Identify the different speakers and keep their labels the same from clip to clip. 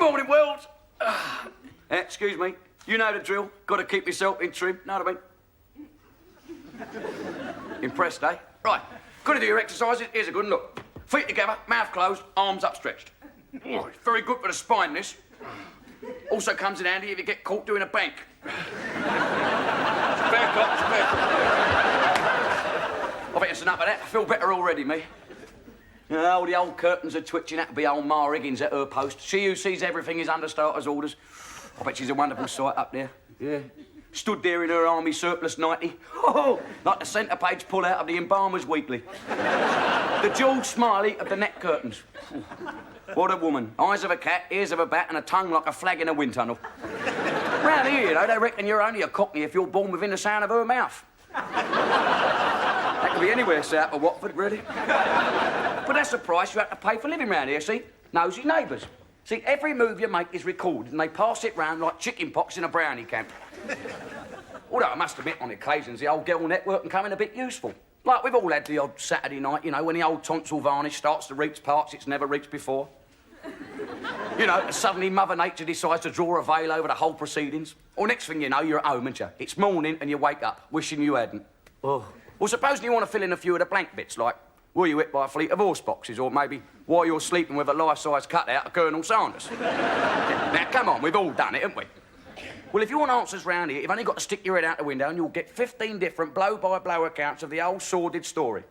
Speaker 1: Good morning, world. Excuse me. You know the drill. Got to keep yourself in trim. Know what I mean? Impressed, eh? Right. Got to do your exercises. Here's a good one. Look. Feet together, mouth closed, arms upstretched. Oh, it's very good for the spine, this. Also comes in handy if you get caught doing a bank. Fair cop, fair cop. I think it's enough of that. I feel better already, me. Oh, the old curtains are twitching. That'll be old Ma Higgins at her post. She who sees everything is under starter's orders. I bet she's a wonderful sight up there. Yeah. Stood there in her army surplus 90. Oh, like the centre page pull out of the Embalmer's Weekly. The George Smiley of the net curtains. What a woman. Eyes of a cat, ears of a bat, and a tongue like a flag in a wind tunnel. Round here, you know, they reckon you're only a cockney if you're born within the sound of her mouth. That could be anywhere south of Watford, really. But that's the price you have to pay for living round here, see? Nosy neighbours. See, every move you make is recorded and they pass it round like chicken pox in a brownie camp. Although I must admit, on occasions, the old girl network can come in a bit useful. Like we've all had the odd Saturday night, you know, when the old tonsil varnish starts to reach parts it's never reached before. You know, and suddenly Mother Nature decides to draw a veil over the whole proceedings. Or next thing you know, you're at home, aren't you? It's morning and you wake up wishing you hadn't. Oh. Well, supposing you want to fill in a few of the blank bits, like, were you hit by a fleet of horse boxes? Or maybe, why you're sleeping with a life-size cutout of Colonel Sanders? Now, come on, we've all done it, haven't we? Well, if you want answers round here, you've only got to stick your head out the window and you'll get 15 different blow-by-blow accounts of the old sordid story.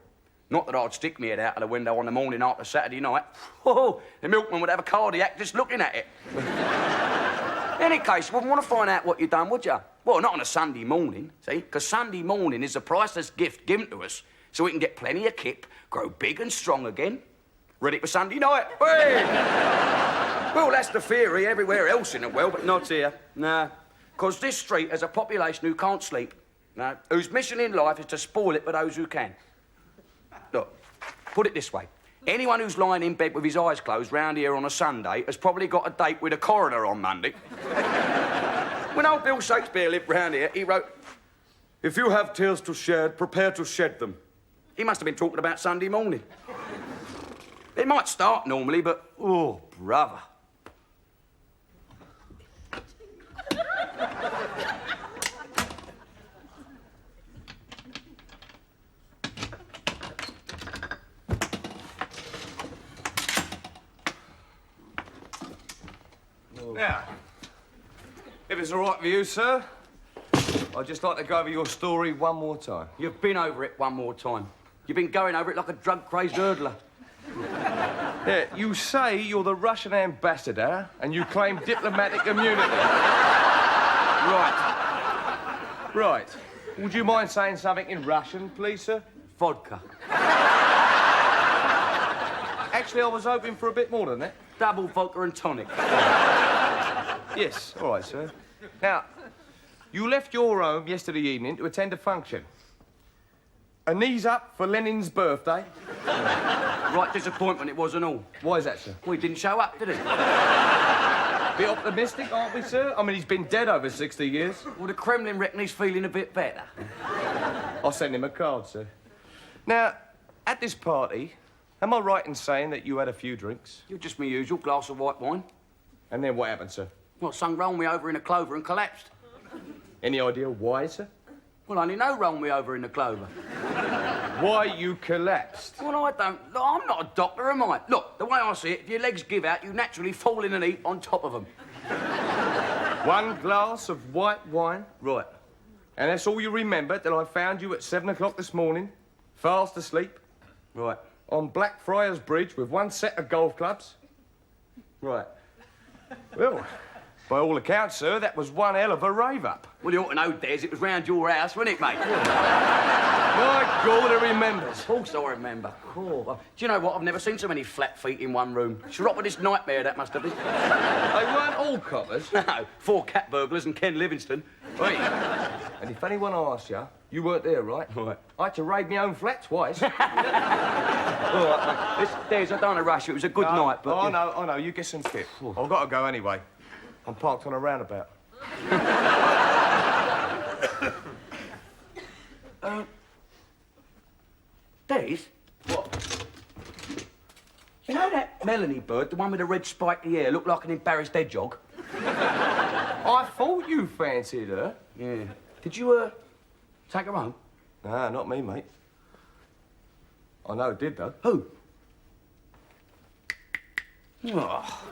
Speaker 1: Not that I'd stick my head out of the window on the morning after Saturday night. Oh, the milkman would have a cardiac just looking at it. In any case, you wouldn't want to find out what you've done, would you? Well, not on a Sunday morning, see? Because Sunday morning is a priceless gift given to us so we can get plenty of kip, grow big and strong again. Ready for Sunday night? Hey! Well, that's the theory everywhere else in the world, but not here. Nah. Because this street has a population who can't sleep, no, whose mission in life is to spoil it for those who can. Look, put it this way. Anyone who's lying in bed with his eyes closed round here on a Sunday has probably got a date with a coroner on Monday. When old Bill Shakespeare lived round here, he wrote, "If you have tears to shed, prepare to shed them." He must have been talking about Sunday morning. It might start normally, but, oh, brother.
Speaker 2: Now, if it's all right with you, sir, I'd just like to go over your story one more time.
Speaker 1: You've been over it one more time. You've been going over it like a drug-crazed hurdler.
Speaker 2: Yeah, you say you're the Russian ambassador and you claim diplomatic immunity. Right. Right. Would you mind saying something in Russian, please, sir?
Speaker 1: Vodka.
Speaker 2: Actually, I was hoping for a bit more than that.
Speaker 1: Double vodka and tonic.
Speaker 2: Yes, all right, sir. Now, you left your home yesterday evening to attend a function. A knees up for Lenin's birthday.
Speaker 1: Right disappointment it was and all.
Speaker 2: Why is that, sir?
Speaker 1: Well, he didn't show up, did he?
Speaker 2: Bit optimistic, aren't we, sir? I mean, he's been dead over 60 years.
Speaker 1: Well, the Kremlin reckon he's feeling a bit better.
Speaker 2: I'll send him a card, sir. Now, at this party, am I right in saying that you had a few drinks?
Speaker 1: You're just my usual glass of white wine.
Speaker 2: And then what happened, sir?
Speaker 1: Well, some rolled me over in a clover and collapsed.
Speaker 2: Any idea why, sir?
Speaker 1: Well, I only know rolled me over in the clover.
Speaker 2: Why you collapsed?
Speaker 1: Well, I don't... Look, I'm not a doctor, am I? Look, the way I see it, if your legs give out, you naturally fall in and eat on top of them.
Speaker 2: One glass of white wine?
Speaker 1: Right.
Speaker 2: And that's all you remember till I found you at 7 o'clock this morning, fast asleep?
Speaker 1: Right.
Speaker 2: On Blackfriars Bridge with one set of golf clubs?
Speaker 1: Right.
Speaker 2: Well, by all accounts, sir, that was one hell of a rave-up.
Speaker 1: Well, you ought to know, Des, it was round your house, wasn't it, mate?
Speaker 2: My God, he remembers.
Speaker 1: Of course I remember. Oh, do you know what? I've never seen so many flat feet in one room. Chiropodist nightmare, that must have been.
Speaker 2: They weren't all coppers.
Speaker 1: No, 4 cat burglars and Ken Livingstone.
Speaker 2: Wait. And if anyone asks you, you weren't there, right?
Speaker 1: Right.
Speaker 2: I had to raid my own flat twice.
Speaker 1: All right, mate. Des, I don't want to rush you. It was a good night, but...
Speaker 2: I know. You get some kip. I've got to go anyway. I'm parked on a roundabout.
Speaker 1: Des? What? You know that Melanie bird, the one with the red spiky hair, looked like an embarrassed hedgehog?
Speaker 2: I thought you fancied her.
Speaker 1: Yeah. Did you, take her home?
Speaker 2: Nah, not me, mate. I know it did, though.
Speaker 1: Who? Oh.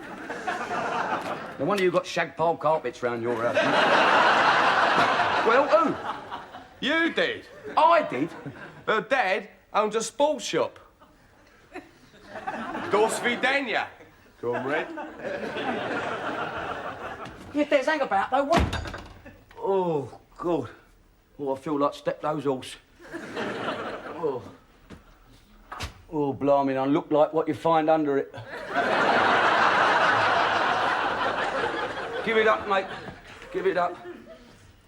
Speaker 1: No wonder you got shag pile carpets round your house. Well, who?
Speaker 2: You did.
Speaker 1: I did?
Speaker 2: Her dad owns a sports shop. Do svidania, comrade.
Speaker 1: Yeah, there's hang about, though, what? Oh, God. Oh, I feel like Step-To's horse. Oh. Oh, blimey, I look like what you find under it. Give it up, mate. Give it up.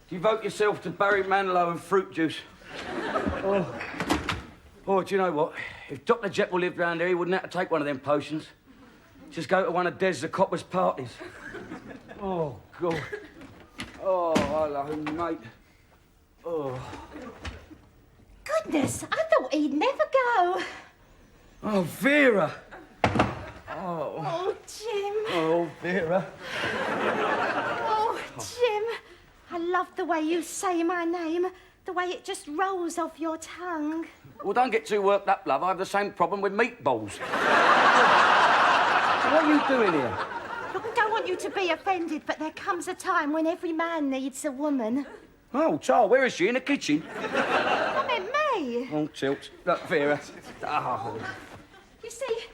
Speaker 1: Devote yourself to Barry Manilow and fruit juice. Oh. Oh, do you know what? If Dr. Jekyll lived round here, he wouldn't have to take one of them potions. Just go to one of Des the Copper's parties. Oh, God. Oh, hello, mate. Oh.
Speaker 3: Goodness, I thought he'd never go.
Speaker 1: Oh, Vera.
Speaker 3: Oh, Jim.
Speaker 1: Oh, Vera.
Speaker 3: Oh, Jim. I love the way you say my name, the way it just rolls off your tongue.
Speaker 1: Well, don't get too worked up, love. I have the same problem with meatballs. What are you doing here?
Speaker 3: Look, I don't want you to be offended, but there comes a time when every man needs a woman.
Speaker 1: Oh, child, where is she? In the kitchen?
Speaker 3: I meant me.
Speaker 1: Oh, tilt. Look, Vera. Oh.
Speaker 3: You see,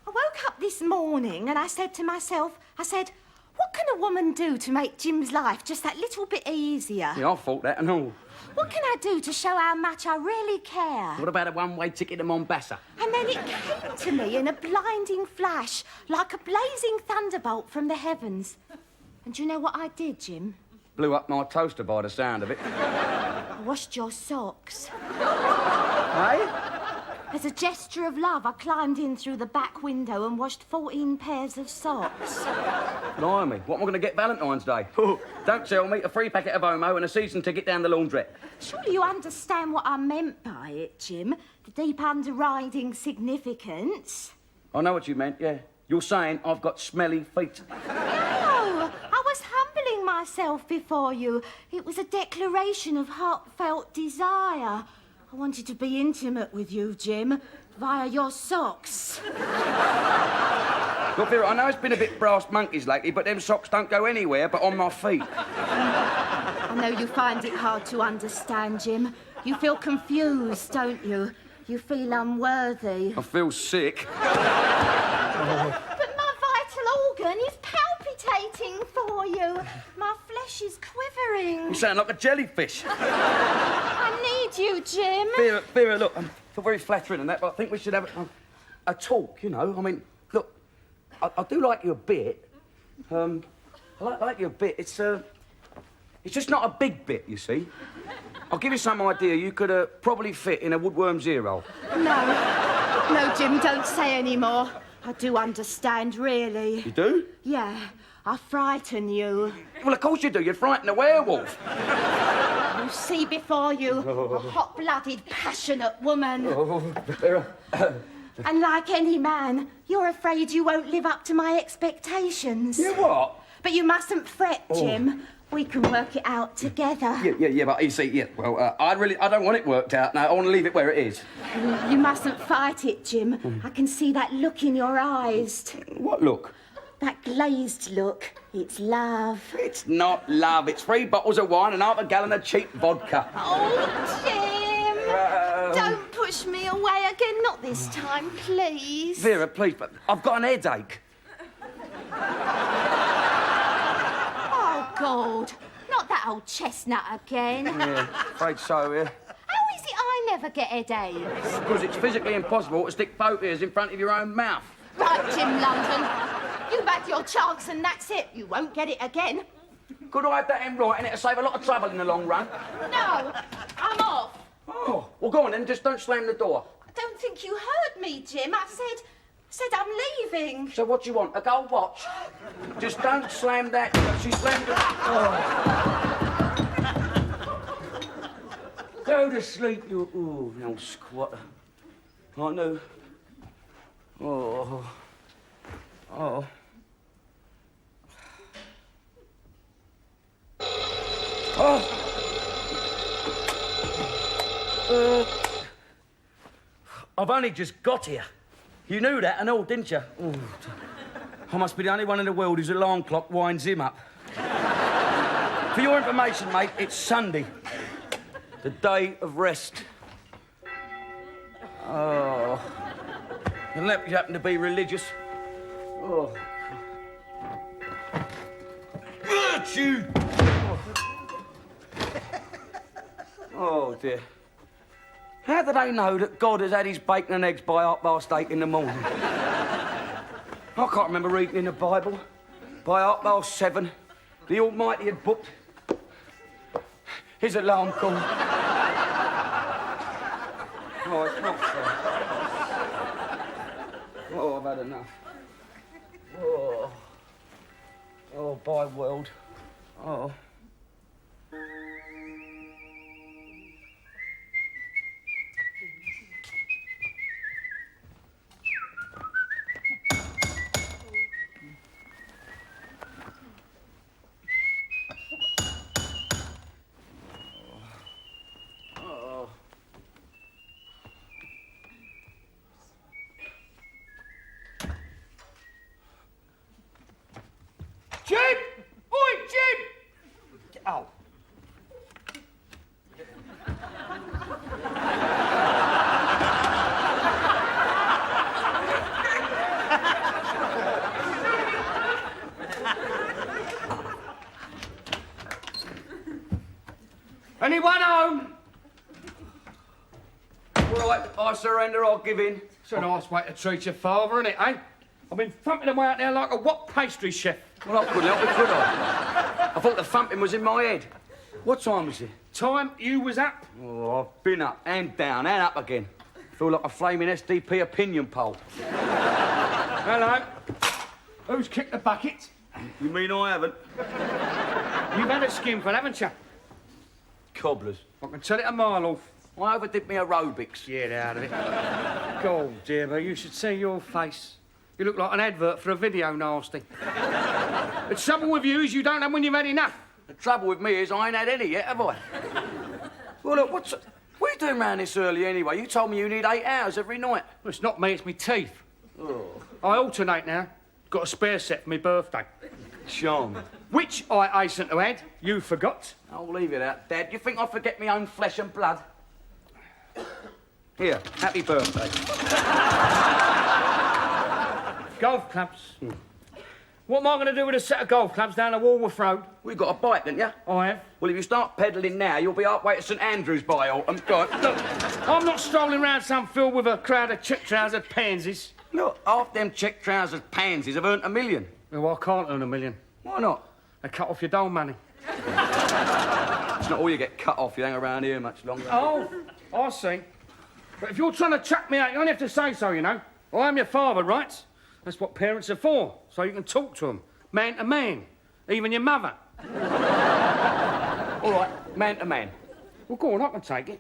Speaker 3: I woke up this morning and I said to myself, what can a woman do to make Jim's life just that little bit easier?
Speaker 1: Yeah, I thought that and all.
Speaker 3: What can I do to show how much I really care?
Speaker 1: What about a one-way ticket to Mombasa?
Speaker 3: And then it came to me in a blinding flash, like a blazing thunderbolt from the heavens. And do you know what I did, Jim?
Speaker 1: Blew up my toaster by the sound of it.
Speaker 3: I washed your socks.
Speaker 1: Hey?
Speaker 3: As a gesture of love, I climbed in through the back window and washed 14 pairs of socks.
Speaker 1: Blimey, what am I going to get Valentine's Day? Don't tell me. A free packet of Omo and a season ticket down the laundrette.
Speaker 3: Surely you understand what I meant by it, Jim? The deep underriding significance.
Speaker 1: I know what you meant, yeah. You're saying I've got smelly feet.
Speaker 3: No, I was humbling myself before you. It was a declaration of heartfelt desire. I wanted to be intimate with you, Jim, via your socks.
Speaker 1: Look, Vera, I know it's been a bit brass monkeys lately, but them socks don't go anywhere but on my feet.
Speaker 3: I know you find it hard to understand, Jim. You feel confused, don't you? You feel unworthy.
Speaker 1: I feel sick.
Speaker 3: But my vital organ is palpitating for you. My flesh is quivering.
Speaker 1: You sound like a jellyfish.
Speaker 3: I need you, Jim.
Speaker 1: Vera, look, I feel very flattering and that, but I think we should have a talk, you know. I mean, look, I do like you a bit. I like you a bit. It's just not a big bit, you see. I'll give you some idea. You could probably fit in a woodworm's ear hole.
Speaker 3: No, Jim, don't say any more. I do understand, really.
Speaker 1: You do?
Speaker 3: Yeah, I frighten you.
Speaker 1: Well, of course you do. You'd frighten a werewolf.
Speaker 3: You see before you a hot-blooded, passionate woman.
Speaker 1: Oh, Vera.
Speaker 3: And like any man, you're afraid you won't live up to my expectations.
Speaker 1: You what?
Speaker 3: But you mustn't fret, Jim. We can work it out together.
Speaker 1: Yeah, but you see, well, I don't want it worked out now. I want to leave it where it is.
Speaker 3: You mustn't fight it, Jim. I can see that look in your eyes.
Speaker 1: What look?
Speaker 3: That glazed look. It's love.
Speaker 1: It's not love. It's 3 bottles of wine and half a gallon of cheap vodka.
Speaker 3: Oh, Jim! Don't push me away again. Not this time, please.
Speaker 1: Vera, please, but I've got an headache.
Speaker 3: Oh, God. Not that old chestnut again.
Speaker 1: Yeah, afraid so, yeah.
Speaker 3: How is it I never get headaches?
Speaker 1: Because it's physically impossible to stick both ears in front of your own mouth.
Speaker 3: Right, Jim London. You've had your chance and that's it. You won't get it again.
Speaker 1: Could I have that in writing? It'll save a lot of trouble in the long run.
Speaker 3: No, I'm off.
Speaker 1: Oh, well, go on then. Just don't slam the door.
Speaker 3: I don't think you heard me, Jim. I said I'm leaving.
Speaker 1: So what do you want? A gold watch? Just don't slam that. She slammed it. Oh. Go to sleep, you old squatter. I Oh. Oh. Oh. I've only just got here. You knew that and all, didn't you? Oh. I must be the only one in the world whose alarm clock winds him up. For your information, mate, it's Sunday. The day of rest. Oh. Unless you happen to be religious. Oh. Virtue! Oh, dear. How do they know that God has had his bacon and eggs by 8:30 in the morning? I can't remember reading in the Bible. By 7:30, the Almighty had booked his alarm call. Oh, it's not fair. Oh, I've had enough. Oh. Oh, by world. Oh. Jim! Oi, Jim! Oh. Anyone home? All right, I surrender, I'll give in.
Speaker 4: It's a nice way to treat your father, isn't it, eh? I've been thumping away out there like a what pastry chef.
Speaker 1: Well, I couldn't help it, could I? I thought the thumping was in my head. What time is it?
Speaker 4: Time you was up.
Speaker 1: Oh, I've been up and down and up again. Feel like a flaming SDP opinion poll.
Speaker 4: Hello. Who's kicked the bucket?
Speaker 1: You mean I haven't?
Speaker 4: You've had a skinful, haven't you?
Speaker 1: Cobblers.
Speaker 4: I can tell it a mile off.
Speaker 1: I overdid my aerobics.
Speaker 4: Get out of it. God, dear, but you should see your face. You look like an advert for a video nasty. The trouble with you is you don't know when you've had enough.
Speaker 1: The trouble with me is I ain't had any yet, have I? Well, look, what are you doing round this early anyway? You told me you need 8 hours every night.
Speaker 4: Well, it's not me, it's me teeth.
Speaker 1: Oh.
Speaker 4: I alternate now. Got a spare set for my birthday.
Speaker 1: Charm.
Speaker 4: Which I hasten to add, you forgot.
Speaker 1: I'll leave it out, Dad. You think I forget my own flesh and blood? Here, happy birthday.
Speaker 4: Golf clubs. What am I going to do with a set of golf clubs down the Walworth Road?
Speaker 1: We've got a bike, didn't you?
Speaker 4: I have.
Speaker 1: Well, if you start pedalling now, you'll be halfway to St Andrews by autumn. Go on.
Speaker 4: Look, I'm not strolling round some field with a crowd of check-trousered pansies.
Speaker 1: Look, half them check-trousered pansies have earned $1 million.
Speaker 4: Well, I can't earn $1 million.
Speaker 1: Why not?
Speaker 4: They cut off your dole money.
Speaker 1: It's not all you get cut off. You hang around here much longer.
Speaker 4: Oh, I see. But if you're trying to chuck me out, you only have to say so, you know. I am your father, right? That's what parents are for, so you can talk to them, man to man, even your mother.
Speaker 1: All right, man to man.
Speaker 4: Well, go on, I can take it.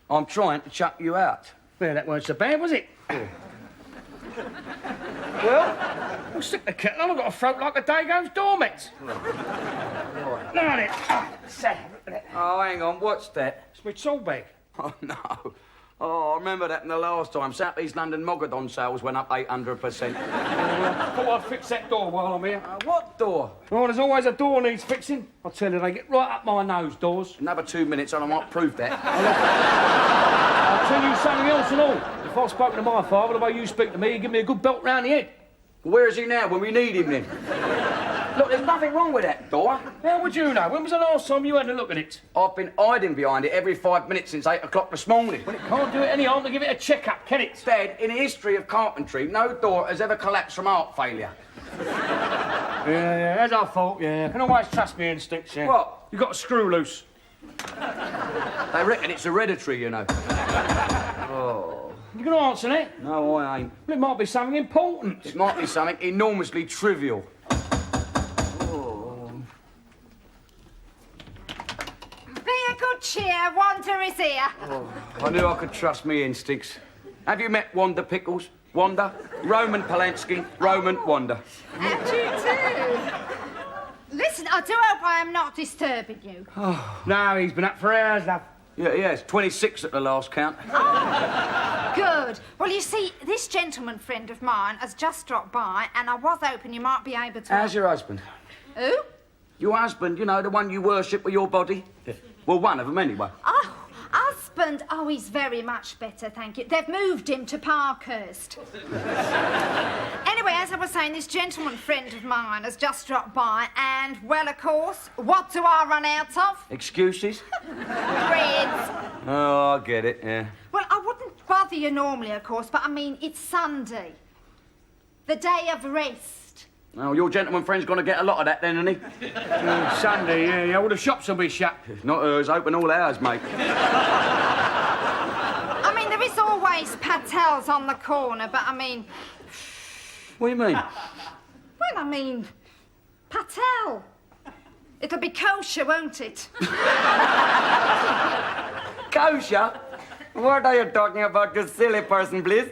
Speaker 1: I'm trying to chuck you out.
Speaker 4: Well, that weren't so bad, was it? Well, stick the kettle on. I've got a throat like a Dago's doormat.
Speaker 1: Right.
Speaker 4: Look at it.
Speaker 1: Oh, hang on, what's that?
Speaker 4: It's my tool bag.
Speaker 1: Oh, no. Oh, I remember that in the last time. South East London Mogadon sales went up 800%.
Speaker 4: Thought I'd fix that door while I'm here.
Speaker 1: What door?
Speaker 4: Well, there's always a door needs fixing. I tell you, they get right up my nose, doors.
Speaker 1: Another 2 minutes and I might prove that.
Speaker 4: I'll tell you something else and all. If I've spoken to my father the way you speak to me, he'd give me a good belt round the head.
Speaker 1: Well, where is he now when we need him then? Look, there's nothing wrong with that door.
Speaker 4: How would you know? When was the last time you had a look at it?
Speaker 1: I've been hiding behind it every 5 minutes since 8 o'clock this morning.
Speaker 4: Well, it can't do it any harm to give it a check-up, can it?
Speaker 1: Dad, in the history of carpentry, no door has ever collapsed from heart failure.
Speaker 4: Yeah, as I thought, yeah. You can always trust me instincts, yeah.
Speaker 1: What?
Speaker 4: You got a screw loose.
Speaker 1: They reckon it's hereditary, you know. Oh.
Speaker 4: You going to answer that?
Speaker 1: No, I ain't.
Speaker 4: Well, it might be something important.
Speaker 1: It might be something enormously trivial.
Speaker 3: Be a good cheer, Wander is here.
Speaker 1: Oh, I knew I could trust me instincts. Have you met Wanda Pickles? Wanda? Roman Polanski, Roman Wanda.
Speaker 5: And you too. Listen, I do hope I am not disturbing you.
Speaker 4: No, he's been up for hours, love.
Speaker 1: Yeah, it's 26 at the last count.
Speaker 5: Good. Well, you see, this gentleman friend of mine has just dropped by, and I was hoping you might be able to...
Speaker 1: How's your husband?
Speaker 5: Who?
Speaker 1: Your husband, you know, the one you worship with your body? Yeah. Well, one of them, anyway.
Speaker 5: Oh, husband. Oh, he's very much better, thank you. They've moved him to Parkhurst. Anyway, as I was saying, this gentleman friend of mine has just dropped by, and, well, of course, what do I run out of?
Speaker 1: Excuses?
Speaker 5: Breads.
Speaker 1: Oh, I get it, yeah.
Speaker 5: Well, I wouldn't bother you normally, of course, but I mean, it's Sunday. The day of rest.
Speaker 1: Oh, your gentleman friend's going to get a lot of that then, isn't he?
Speaker 4: Sunday, yeah, all the shops will be shut.
Speaker 1: Not hers, open all ours, mate.
Speaker 5: I mean, there is always Patel's on the corner, but I mean...
Speaker 1: What do you mean?
Speaker 5: Well, I mean, Patel. It'll be kosher, won't it?
Speaker 1: Kosher? What are you talking about, you silly person, please?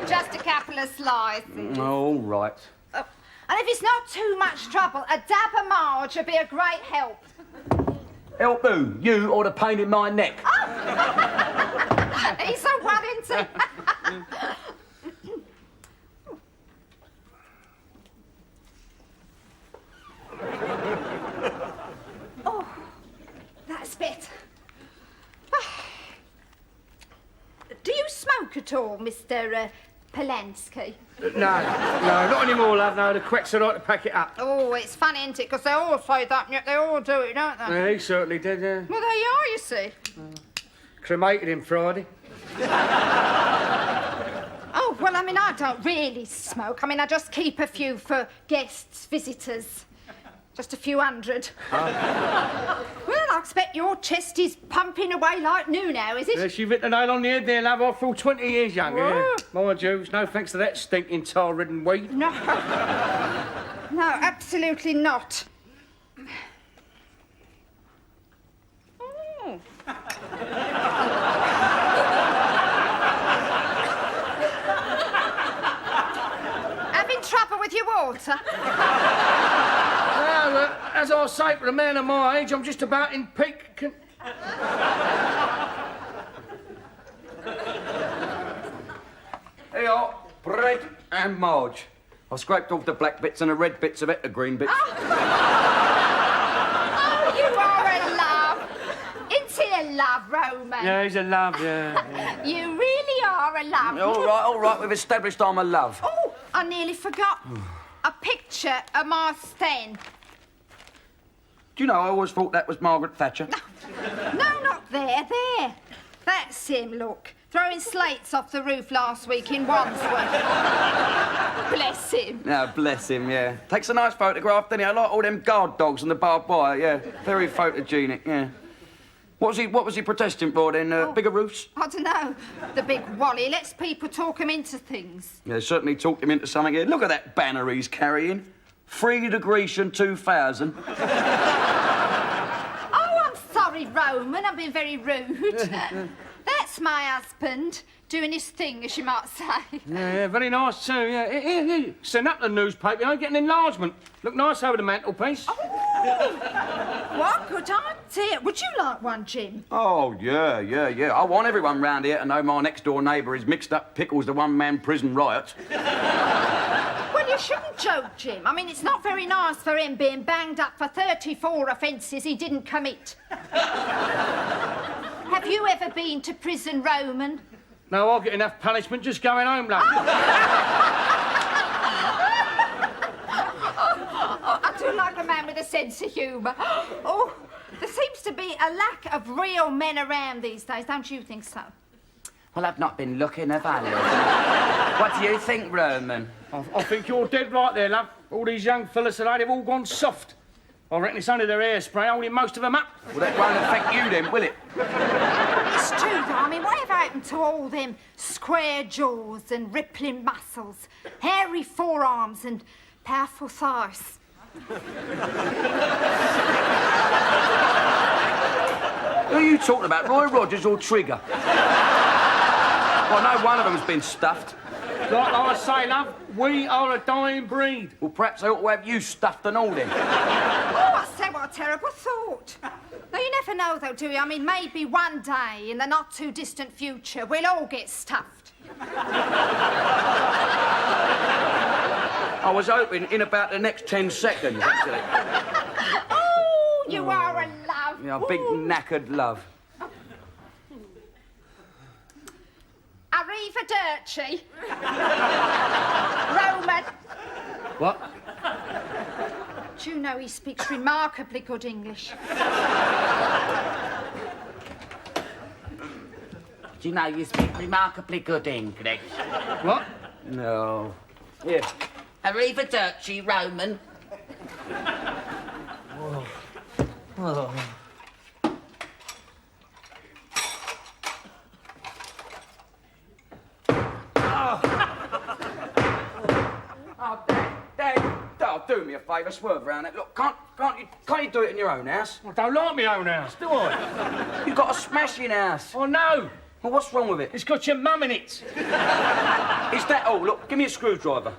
Speaker 5: Just a couple of slices.
Speaker 1: All right.
Speaker 5: Oh, and if it's not too much trouble, a dab of Marge would be a great help.
Speaker 1: Help who? You or the pain in my neck?
Speaker 5: He's so well into... Oh, that's better. Do you smoke at all, Mr. Polanski?
Speaker 4: No, not anymore, love. No, the quecks are right to pack it up.
Speaker 5: Oh, it's funny, isn't it? Because they all say that, and yet they all do it, don't they?
Speaker 4: Yeah, he certainly did, yeah.
Speaker 5: Well, there you are, you see.
Speaker 4: Cremated him Friday.
Speaker 5: Oh, well, I mean, I don't really smoke. I mean, I just keep a few for guests, visitors. Just a few hundred. Well, I expect your chest is pumping away like new now, is it?
Speaker 4: Yes, you've hit the nail on the head there, love. I feel 20 years younger. Yeah. Mind you, it's no thanks to that stinking tar-ridden weed.
Speaker 5: No. No, absolutely not. Mm. Having trouble with your water?
Speaker 4: Well, as I say, for a man of my age, I'm just about in peak...
Speaker 1: Here, bread and Marge. I scraped off the black bits and the red bits of it, the green bits.
Speaker 5: Oh, you are a love. Isn't he a love, Roman?
Speaker 4: Yeah, he's a love, yeah.
Speaker 5: You really are a love.
Speaker 1: All right, we've established I'm a love.
Speaker 5: Oh, I nearly forgot. A picture of my Sten.
Speaker 1: Do you know, I always thought that was Margaret Thatcher.
Speaker 5: No, not there, there. That's him, look. Throwing slates off the roof last week in Wandsworth. Bless him.
Speaker 1: Yeah, bless him, yeah. Takes a nice photograph, doesn't he? I like all them guard dogs and the barbed wire, yeah. Very photogenic, yeah. What was he protesting for then? Bigger roofs?
Speaker 5: I don't know. The big Wally lets people talk him into things.
Speaker 1: Yeah, certainly talked him into something here. Look at that banner he's carrying. Free to Grecian 2000.
Speaker 5: Oh, I'm sorry, Roman. I've been very rude. That's my husband, doing his thing, as you might say.
Speaker 4: Yeah, very nice too, yeah. Here. Send up the newspaper, you know, get an enlargement. Look nice over the mantelpiece.
Speaker 5: Oh, what good idea. Would you like one, Jim?
Speaker 1: Oh, yeah. I want everyone round here to know my next-door neighbour is mixed up pickles the one-man prison riot.
Speaker 5: Well, you shouldn't joke, Jim. I mean, it's not very nice for him being banged up for 34 offences he didn't commit. Have you ever been to prison, Roman?
Speaker 4: No, I'll get enough punishment just going home, love.
Speaker 5: I do like a man with a sense of humour. Oh, there seems to be a lack of real men around these days, don't you think so?
Speaker 1: Well, I've not been looking, have I? What do you think, Roman?
Speaker 4: I think you're dead right there, love. All these young fellas today, they've all gone soft. I reckon it's only their hairspray holding most of them up.
Speaker 1: Well, that won't affect you then, will it?
Speaker 5: It's true, though. I mean, whatever happened to all them square jaws and rippling muscles, hairy forearms and powerful thighs?
Speaker 1: Who are you talking about, Roy Rogers or Trigger? Well, no one of them's been stuffed.
Speaker 4: Like I say, love, we are a dying breed.
Speaker 1: Well, perhaps they ought to have you stuffed and all then.
Speaker 5: Oh, I say, what a terrible thought. Now, you never know, though, do you? I mean, maybe one day, in the not-too-distant future, we'll all get stuffed.
Speaker 1: I was hoping in about the next 10 seconds, actually.
Speaker 5: Oh, you are a love.
Speaker 1: Yeah, a big knackered love.
Speaker 5: Arrivederci. Roman.
Speaker 4: What?
Speaker 5: Do you know he speaks remarkably good English?
Speaker 1: Do you know you speak remarkably good English?
Speaker 4: What?
Speaker 1: No. Here. Arrivederci, Roman. Dad, do me a favour, swerve round it. Look, can't you do it in your own house?
Speaker 4: I don't like my own house, do I?
Speaker 1: You've got a smashing house.
Speaker 4: Oh, no.
Speaker 1: Well, what's wrong with it?
Speaker 4: It's got your mum in it.
Speaker 1: Is that all? Look, give me a screwdriver.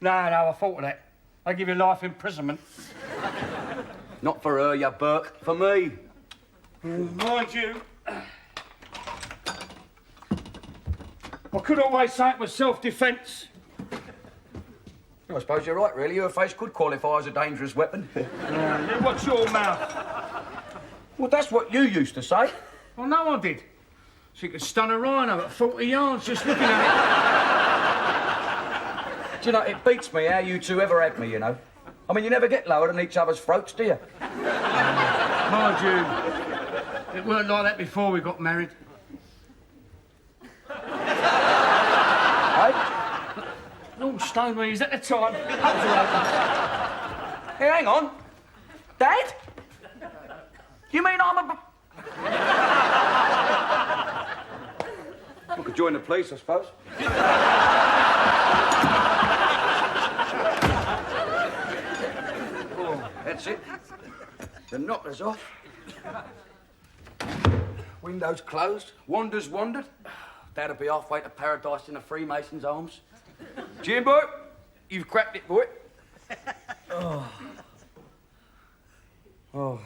Speaker 4: No, I thought of that. I give you life imprisonment.
Speaker 1: Not for her, you Burke. For me.
Speaker 4: Mind you, I could always say it was self-defence.
Speaker 1: I suppose you're right, really. Her face could qualify as a dangerous weapon.
Speaker 4: You watch your mouth.
Speaker 1: Well, that's what you used to say.
Speaker 4: Well, no, I did. She could stun a rhino at 40 yards just looking at
Speaker 1: Do you know, it beats me how you two ever had me, you know. I mean, you never get lower than each other's throats, do you?
Speaker 4: it. Mind you, it weren't like that before we got married.
Speaker 1: Hey?
Speaker 4: Lord stone me, is that the time?
Speaker 1: Hey, hang on. Dad? You mean I'm a... I could join the police, I suppose. Oh, that's it. The knocker's off. Windows closed. Wander's wandered. Dad'll be halfway to paradise in a Freemason's arms. Jim, boy, you've cracked it, boy. Oh. Oh.